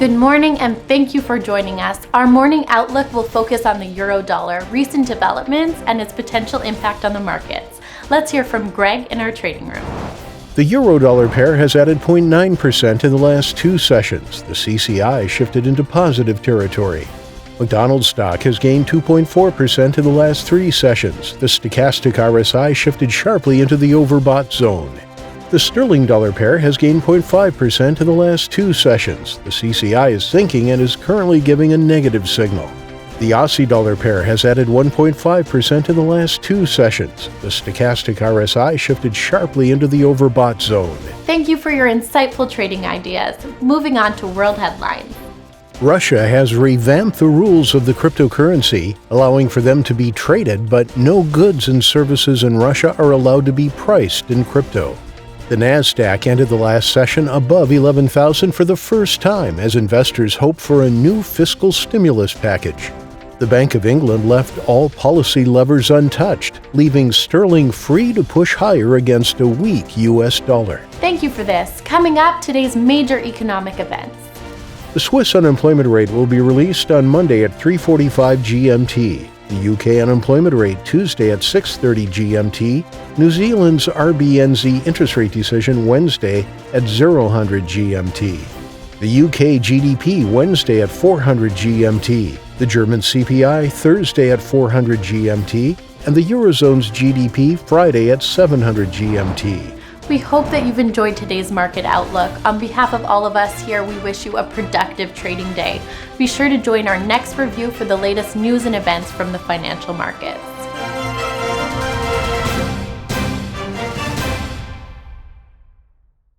Good morning and thank you for joining us. Our morning outlook will focus on the euro-dollar, recent developments, and its potential impact on the markets. Let's hear from Greg in our trading room. The euro-dollar pair has added 0.9% in the last two sessions. The CCI shifted into positive territory. McDonald's stock has gained 2.4% in the last three sessions. The stochastic RSI shifted sharply into the overbought zone. The sterling-dollar pair has gained 0.5% in the last two sessions. The CCI is sinking and is currently giving a negative signal. The Aussie-dollar pair has added 1.5% in the last two sessions. The stochastic RSI shifted sharply into the overbought zone. Thank you for your insightful trading ideas. Moving on to world headlines. Russia has revamped the rules of the cryptocurrency, allowing for them to be traded, but no goods and services in Russia are allowed to be priced in crypto. The Nasdaq ended the last session above 11,000 for the first time as investors hope for a new fiscal stimulus package. The Bank of England left all policy levers untouched, leaving sterling free to push higher against a weak U.S. dollar. Thank you for this. Coming up, today's major economic events. The Swiss unemployment rate will be released on Monday at 3:45 GMT. The UK unemployment rate Tuesday at 6:30 GMT. New Zealand's RBNZ interest rate decision Wednesday at 0000 GMT. The UK GDP Wednesday at 400 GMT. The German CPI Thursday at 400 GMT. And the Eurozone's GDP Friday at 700 GMT. We hope that you've enjoyed today's market outlook. On behalf of all of us here, we wish you a productive trading day. Be sure to join our next review for the latest news and events from the financial markets.